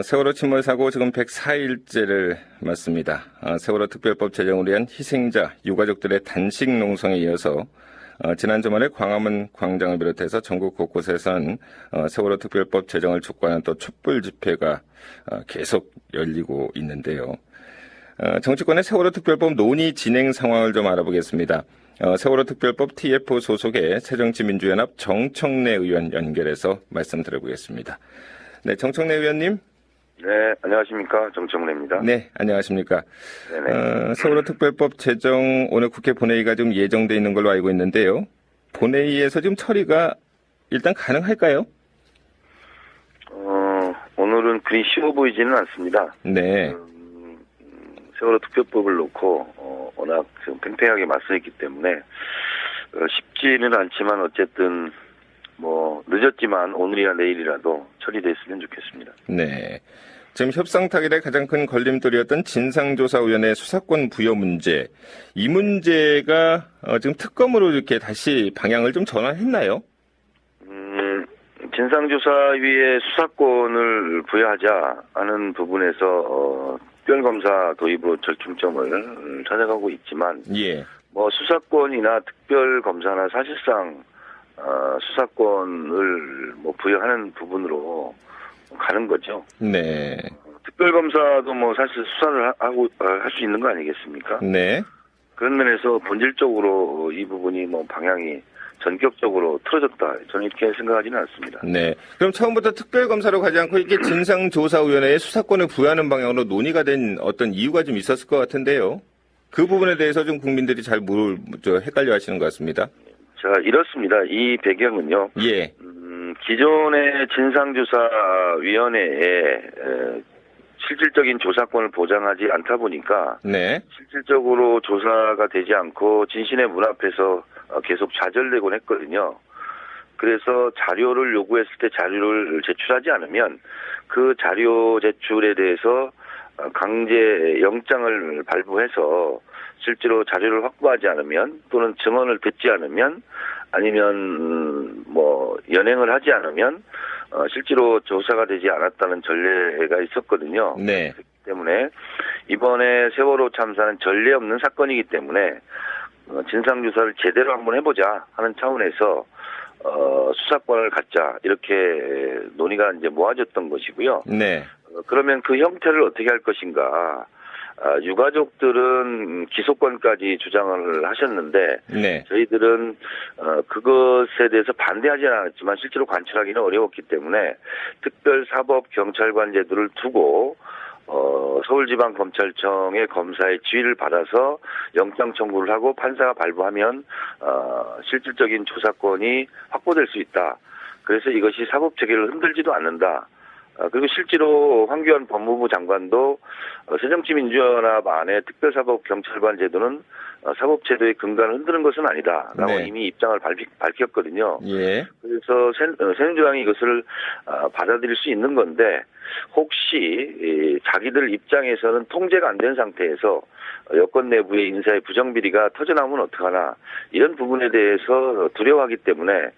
세월호 침몰 사고 지금 104일째를 맞습니다. 세월호 특별법 제정을 위한 희생자, 유가족들의 단식 농성에 이어서 지난 주말에 광화문 광장을 비롯해서 전국 곳곳에선 세월호 특별법 제정을 촉구하는 또 촛불 집회가 계속 열리고 있는데요. 정치권의 세월호 특별법 논의 진행 상황을 좀 알아보겠습니다. 세월호 특별법 TF 소속의 새정치민주연합 정청래 의원 연결해서 말씀 드려보겠습니다. 네, 정청래 의원님. 네, 안녕하십니까. 정청래입니다. 네, 안녕하십니까. 세월호 특별법 제정 오늘 국회 본회의가 좀 예정돼 있는 걸로 알고 있는데요. 본회의에서 지금 처리가 일단 가능할까요? 오늘은 그리 쉬워 보이지는 않습니다. 네. 세월호 특별법을 놓고 워낙 좀 팽팽하게 맞서 있기 때문에 쉽지는 않지만 어쨌든 뭐 늦었지만 오늘이나 내일이라도 처리됐으면 좋겠습니다. 네. 지금 협상 타결의 가장 큰 걸림돌이었던 진상조사위원회 수사권 부여 문제, 이 문제가 지금 특검으로 이렇게 다시 방향을 좀 전환했나요? 진상조사위의 수사권을 부여하자 하는 부분에서 특별검사 도입으로 절충점을 찾아가고 있지만, 예. 뭐 수사권이나 특별검사나 사실상 수사권을 뭐 부여하는 부분으로 가는 거죠. 네. 특별검사도 뭐 사실 수사를 하고 할 수 있는 거 아니겠습니까? 네. 그런 면에서 본질적으로 이 부분이 뭐 방향이 전격적으로 틀어졌다. 저는 이렇게 생각하지는 않습니다. 네. 그럼 처음부터 특별검사로 가지 않고 이렇게 진상조사위원회에 수사권을 부여하는 방향으로 논의가 된 어떤 이유가 좀 있었을 것 같은데요. 그 부분에 대해서 좀 국민들이 잘 헷갈려 하시는 것 같습니다. 자, 이렇습니다. 이 배경은요. 예. 기존의 진상조사위원회에 실질적인 조사권을 보장하지 않다 보니까 네. 실질적으로 조사가 되지 않고 진실의 문 앞에서 계속 좌절되곤 했거든요. 그래서 자료를 요구했을 때 자료를 제출하지 않으면 그 자료 제출에 대해서 강제 영장을 발부해서 실제로 자료를 확보하지 않으면 또는 증언을 듣지 않으면 아니면 뭐 연행을 하지 않으면 실제로 조사가 되지 않았다는 전례가 있었거든요. 네. 그렇기 때문에 이번에 세월호 참사는 전례 없는 사건이기 때문에 진상조사를 제대로 한번 해보자 하는 차원에서 수사권을 갖자 이렇게 논의가 이제 모아졌던 것이고요. 네. 그러면 그 형태를 어떻게 할 것인가? 유가족들은 기소권까지 주장을 하셨는데 네. 저희들은 그것에 대해서 반대하지는 않았지만 실제로 관철하기는 어려웠기 때문에 특별사법경찰관 제도를 두고 서울지방검찰청의 검사의 지휘를 받아서 영장 청구를 하고 판사가 발부하면 실질적인 조사권이 확보될 수 있다. 그래서 이것이 사법체계를 흔들지도 않는다. 그리고 실제로 황교안 법무부 장관도 새정치민주연합 안에 특별사법경찰관 제도는 사법제도의 근간을 흔드는 것은 아니다라고 네. 이미 입장을 밝혔거든요. 예. 그래서 새누리당이 이것을 받아들일 수 있는 건데 혹시 자기들 입장에서는 통제가 안 된 상태에서 여권 내부의 인사의 부정비리가 터져나오면 어떡하나 이런 부분에 대해서 두려워하기 때문에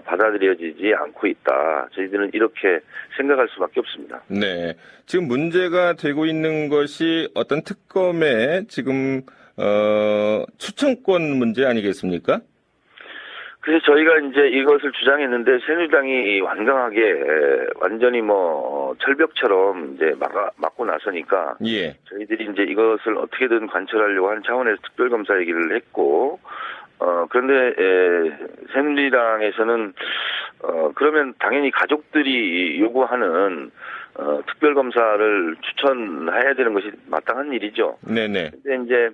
받아들여지지 않고 있다. 저희들은 이렇게 생각할 수밖에 없습니다. 네. 지금 문제가 되고 있는 것이 어떤 특검의 지금 추천권 문제 아니겠습니까? 그래서 저희가 이제 이것을 주장했는데 새누리당이 완강하게 완전히 뭐 철벽처럼 이제 막고 나서니까 예. 저희들이 이제 이것을 어떻게든 관철하려고 하는 차원에서 특별검사 얘기를 했고 그런데 새누리당에서는 그러면 당연히 가족들이 요구하는 특별검사를 추천해야 되는 것이 마땅한 일이죠. 네네. 근데 이제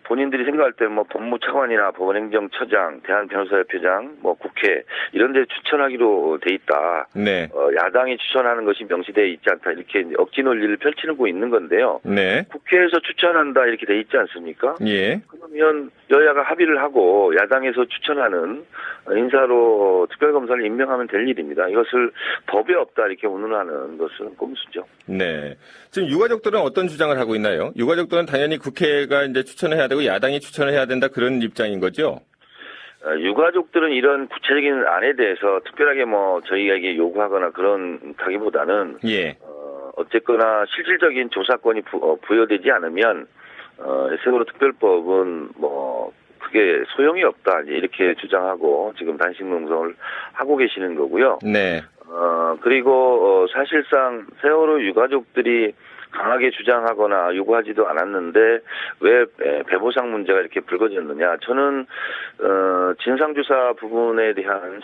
본인들이 생각할 때 뭐 법무차관이나 법원행정처장, 대한변호사협회장, 뭐 국회 이런 데 추천하기로 돼 있다. 네. 야당이 추천하는 것이 명시되어 있지 않다. 이렇게 이제 억지 논리를 펼치고 있는 건데요. 네. 국회에서 추천한다 이렇게 돼 있지 않습니까? 예. 그러면 여야가 합의를 하고 야당에서 추천하는 인사로 특별검사를 임명하면 될 일입니다. 이것을 법에 없다 이렇게 운운하는 것은 꼼수죠. 네. 지금 유가족들은 어떤 주장을 하고 있나요? 유가족들은 당연히 국회가 이제 추천을 해야 되고 야당이 추천을 해야 된다 그런 입장인 거죠? 유가족들은 이런 구체적인 안에 대해서 특별하게 뭐 저희에게 요구하거나 그런다기보다는 예. 어쨌거나 실질적인 조사권이 부여되지 않으면 세월호 특별법은 뭐 그게 소용이 없다 이제 이렇게 주장하고 지금 단식 농성을 하고 계시는 거고요. 네. 그리고 사실상 세월호 유가족들이 강하게 주장하거나 요구하지도 않았는데 왜 배보상 문제가 이렇게 불거졌느냐? 저는 진상조사 부분에 대한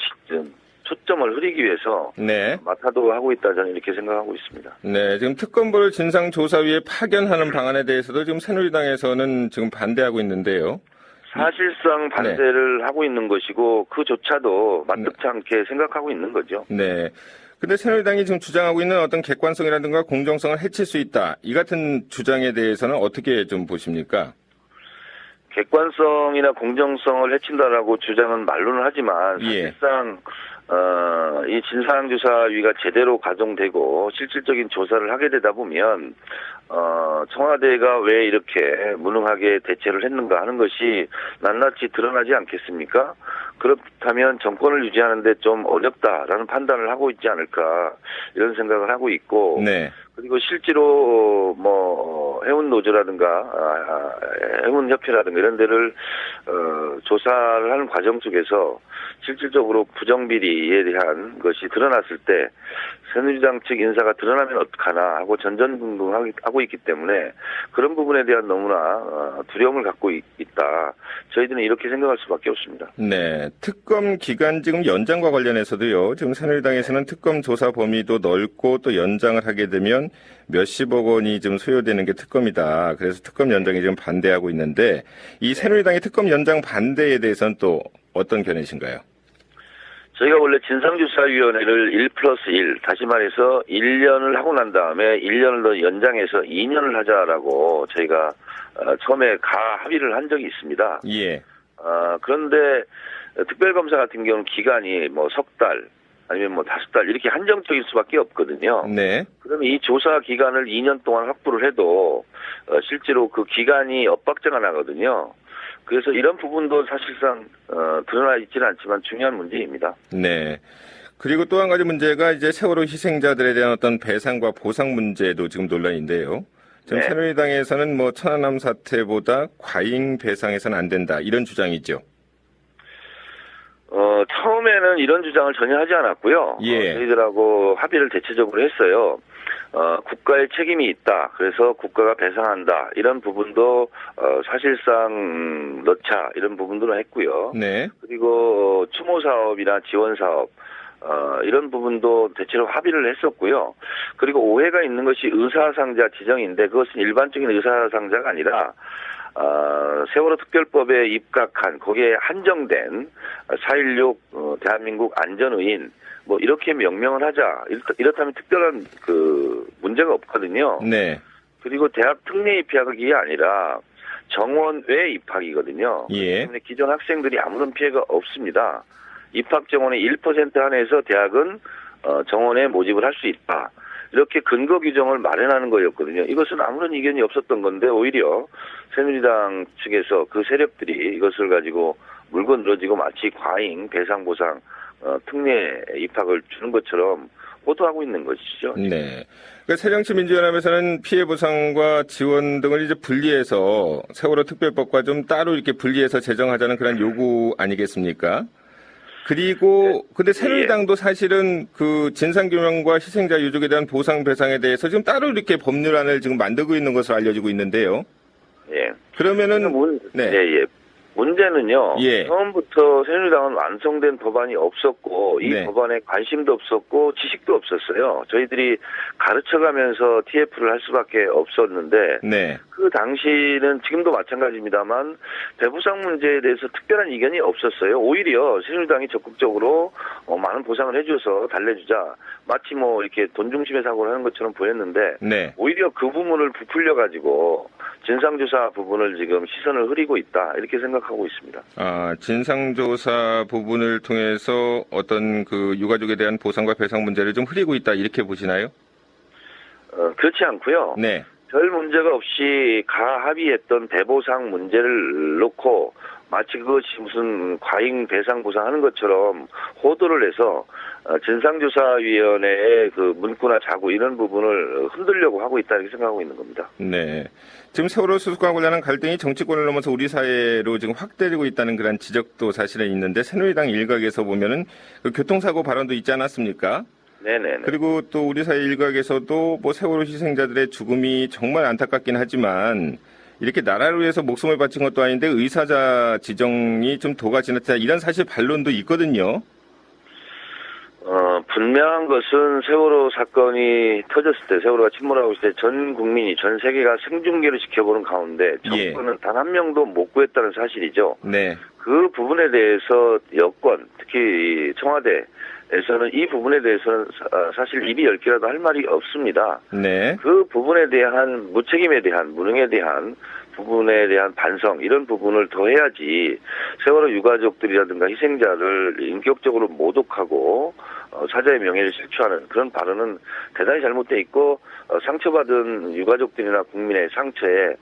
초점을 흐리기 위해서 네. 마타도 하고 있다 저는 이렇게 생각하고 있습니다. 네. 지금 특검부를 진상조사위에 파견하는 방안에 대해서도 지금 새누리당에서는 지금 반대하고 있는데요. 사실상 반대를 하고 있는 것이고 그조차도 마땅치 않게 생각하고 있는 거죠. 네. 근데 새누리당이 지금 주장하고 있는 어떤 객관성이라든가 공정성을 해칠 수 있다. 이 같은 주장에 대해서는 어떻게 좀 보십니까? 객관성이나 공정성을 해친다라고 주장은 말로는 하지만 사실상 이 진상조사위가 제대로 가동되고 실질적인 조사를 하게 되다 보면 청와대가 왜 이렇게 무능하게 대처를 했는가 하는 것이 낱낱이 드러나지 않겠습니까? 그렇다면 정권을 유지하는데 좀 어렵다라는 판단을 하고 있지 않을까 이런 생각을 하고 있고 네. 그리고 실제로 뭐 해운 노조라든가 해운 협회라든가 이런 데를 조사를 하는 과정 속에서 실질적으로 부정비리에 대한 것이 드러났을 때 새누리당 측 인사가 드러나면 어떡하나 하고 전전긍긍하고 있기 때문에 그런 부분에 대한 너무나 두려움을 갖고 있다. 저희들은 이렇게 생각할 수밖에 없습니다. 네. 특검 기간 지금 연장과 관련해서도요. 지금 새누리당에서는 특검 조사 범위도 넓고 또 연장을 하게 되면 몇십억 원이 좀 소요되는 게 특검이다. 그래서 특검 연장에 지금 반대하고 있는데 이 새누리당의 특검 연장 반대에 대해서는 또 어떤 견해신가요? 저희가 원래 진상조사위원회를 1+1, 다시 말해서 1년을 하고 난 다음에 1년을 더 연장해서 2년을 하자라고 저희가 처음에 합의를 한 적이 있습니다. 예. 그런데 특별검사 같은 경우는 기간이 뭐 석 달, 아니면 뭐 5달 이렇게 한정적일 수밖에 없거든요. 네. 그러면 이 조사 기간을 2년 동안 확보를 해도 실제로 그 기간이 엇박자가 나거든요. 그래서 이런 부분도 사실상 드러나 있지는 않지만 중요한 문제입니다. 네. 그리고 또 한 가지 문제가 이제 세월호 희생자들에 대한 어떤 배상과 보상 문제도 지금 논란인데요. 지금 네. 새누리당에서는 뭐 천안함 사태보다 과잉 배상해서는 안 된다 이런 주장이죠. 처음에는 이런 주장을 전혀 하지 않았고요. 예. 저희들하고 합의를 대체적으로 했어요. 국가의 책임이 있다. 그래서 국가가 배상한다. 이런 부분도 사실상 넣자. 이런 부분들은 했고요. 네. 그리고 추모 사업이나 지원 사업 이런 부분도 대체로 합의를 했었고요. 그리고 오해가 있는 것이 의사상자 지정인데 그것은 일반적인 의사상자가 아니라 세월호 특별법에 입각한 거기에 한정된 4.16 대한민국 안전의인 뭐 이렇게 명명을 하자. 이렇다면 특별한 그 문제가 없거든요. 네. 그리고 대학 특례 입학이 아니라 정원 외 입학이거든요. 예. 때문에 기존 학생들이 아무런 피해가 없습니다. 입학 정원의 1% 한해서 대학은 정원에 모집을 할 수 있다. 이렇게 근거 규정을 마련하는 거였거든요. 이것은 아무런 이견이 없었던 건데 오히려 새누리당 측에서 그 세력들이 이것을 가지고 물고 늘어지고 마치 과잉 배상보상 특례 입학을 주는 것처럼 호도하고 있는 것이죠. 네. 그러니까 새정치민주연합에서는 피해 보상과 지원 등을 이제 분리해서 세월호 특별법과 좀 따로 이렇게 분리해서 제정하자는 그런 요구 아니겠습니까? 그리고 근데 새누리당도 사실은 그 진상규명과 희생자 유족에 대한 보상 배상에 대해서 지금 따로 이렇게 법률안을 지금 만들고 있는 것으로 알려지고 있는데요. 예. 그러면은 예. 문제는요. 예. 처음부터 새누리당은 완성된 법안이 없었고 이 네. 법안에 관심도 없었고 지식도 없었어요. 저희들이 가르쳐가면서 TF를 할 수밖에 없었는데 네. 그 당시는 지금도 마찬가지입니다만 배부상 문제에 대해서 특별한 이견이 없었어요. 오히려 새누리당이 적극적으로 많은 보상을 해줘서 달래주자. 마치 뭐 이렇게 돈 중심의 사고를 하는 것처럼 보였는데 네. 오히려 그 부분을 부풀려가지고 진상조사 부분을 지금 시선을 흐리고 있다. 이렇게 생각하고 있습니다. 진상조사 부분을 통해서 어떤 그 유가족에 대한 보상과 배상 문제를 좀 흐리고 있다. 이렇게 보시나요? 그렇지 않고요. 네. 별 문제가 없이 가합의했던 배보상 문제를 놓고 마치 그것이 무슨 과잉 배상 보상하는 것처럼 호도를 해서 진상조사위원회의 그 문구나 자구 이런 부분을 흔들려고 하고 있다 이렇게 생각하고 있는 겁니다. 네. 지금 세월호 수습과 관련한 갈등이 정치권을 넘어서 우리 사회로 지금 확대되고 있다는 그런 지적도 사실은 있는데 새누리당 일각에서 보면은 그 교통사고 발언도 있지 않았습니까? 네네네. 그리고 또 우리 사회 일각에서도 뭐 세월호 희생자들의 죽음이 정말 안타깝긴 하지만 이렇게 나라를 위해서 목숨을 바친 것도 아닌데 의사자 지정이 좀 도가 지났다 이런 사실 반론도 있거든요. 분명한 것은 세월호 사건이 터졌을 때, 세월호가 침몰하고 있을 때 전 국민이, 전 세계가 생중계를 지켜보는 가운데 정부는 단 한 명도 못 구했다는 사실이죠. 네. 그 부분에 대해서 여권, 특히 청와대에서는 이 부분에 대해서는 사실 입이 10개라도 할 말이 없습니다. 네. 그 부분에 대한 무책임에 대한, 무능에 대한 부분에 대한 반성 이런 부분을 더 해야지 세월호 유가족들이라든가 희생자를 인격적으로 모독하고 사자의 명예를 실추하는 그런 발언은 대단히 잘못돼 있고 상처받은 유가족들이나 국민의 상처에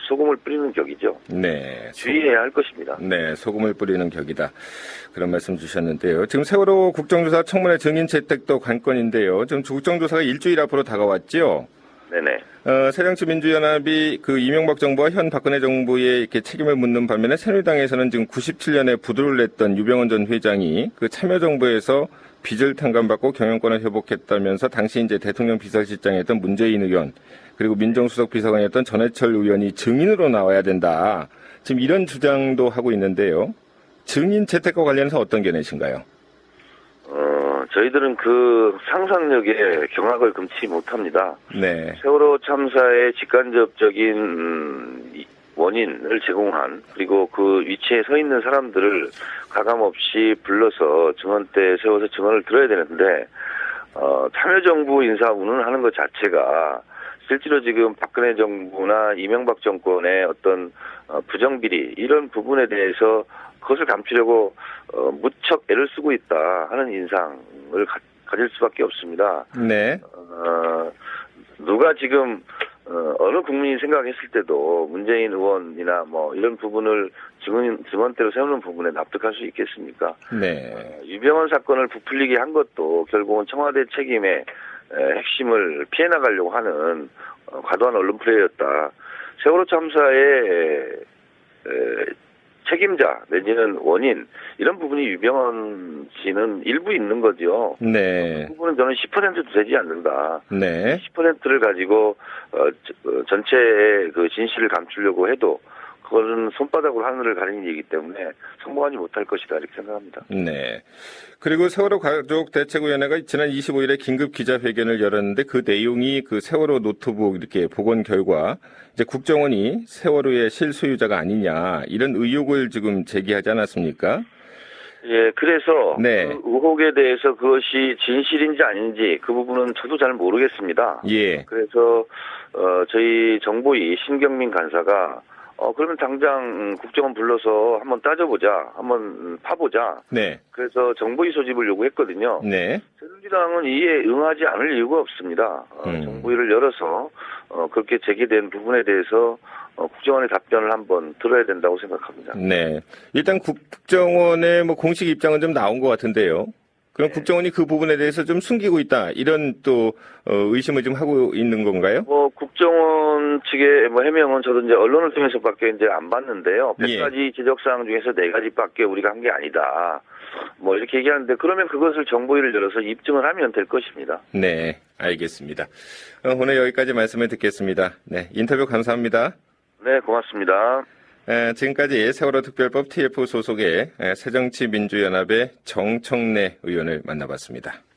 소금을 뿌리는 격이죠. 네. 주의해야 할 것입니다. 네, 소금을 뿌리는 격이다. 그런 말씀 주셨는데요. 지금 세월호 국정조사 청문회 증인 채택도 관건인데요. 지금 국정조사가 일주일 앞으로 다가왔죠. 네네. 새정치민주연합이 그 이명박 정부와 현 박근혜 정부의 이렇게 책임을 묻는 반면에 새누리당에서는 지금 97년에 부도를 냈던 유병헌 전 회장이 그 참여정부에서 빚을 탕감받고 경영권을 회복했다면서 당시 이제 대통령 비서실장이었던 문재인 의원 그리고 민정수석 비서관이었던 전해철 의원이 증인으로 나와야 된다. 지금 이런 주장도 하고 있는데요. 증인 채택과 관련해서 어떤 견해이신가요? 저희들은 그 상상력에 경악을 금치 못합니다. 네. 세월호 참사의 직간접적인 원인을 제공한 그리고 그 위치에 서 있는 사람들을 가감없이 불러서 증언대에 세워서 증언을 들어야 되는데 참여정부 인사 운운하는 것 자체가 실제로 지금 박근혜 정부나 이명박 정권의 어떤 부정비리 이런 부분에 대해서 그것을 감추려고 무척 애를 쓰고 있다 하는 인상을 가질 수밖에 없습니다. 네. 누가 지금 어느 국민이 생각했을 때도 문재인 의원이나 뭐 이런 부분을 증언대로 세우는 부분에 납득할 수 있겠습니까? 네. 유병헌 사건을 부풀리게 한 것도 결국은 청와대 책임의 핵심을 피해 나가려고 하는 과도한 언론 플레이였다. 세월호 참사의 책임자 내지는 원인 이런 부분이 유병헌 씨는 일부 있는 거죠. 네. 그 부분은 저는 10%도 되지 않는다. 네. 10%를 가지고 전체의 그 진실을 감추려고 해도 그거는 손바닥으로 하늘을 가리는 얘기이기 때문에 성공하지 못할 것이다 이렇게 생각합니다. 네. 그리고 세월호 가족대책위원회가 지난 25일에 긴급 기자회견을 열었는데 그 내용이 그 세월호 노트북 이렇게 복원 결과 이제 국정원이 세월호의 실소유자가 아니냐 이런 의혹을 지금 제기하지 않았습니까? 예, 그래서 네. 그 의혹에 대해서 그것이 진실인지 아닌지 그 부분은 저도 잘 모르겠습니다. 예. 그래서 저희 정보위 신경민 간사가 그러면 당장 국정원 불러서 한번 따져보자, 한번 파보자. 네. 그래서 정보위 소집을 요구했거든요. 네. 새누리당은 이에 응하지 않을 이유가 없습니다. 정보위를 열어서 그렇게 제기된 부분에 대해서 국정원의 답변을 한번 들어야 된다고 생각합니다. 네. 일단 국정원의 뭐 공식 입장은 좀 나온 것 같은데요. 그럼 네. 국정원이 그 부분에 대해서 좀 숨기고 있다 이런 또 의심을 좀 하고 있는 건가요? 국정원 측의 해명은 저도 이제 언론을 통해서밖에 이제 안 봤는데요. 예. 100가지 지적사항 중에서 4가지밖에 우리가 한 게 아니다. 이렇게 얘기하는데 그러면 그것을 정보위를 열어서 입증을 하면 될 것입니다. 네, 알겠습니다. 오늘 여기까지 말씀을 듣겠습니다. 네, 인터뷰 감사합니다. 네, 고맙습니다. 지금까지 세월호 특별법 TF 소속의 새정치민주연합의 정청래 의원을 만나봤습니다.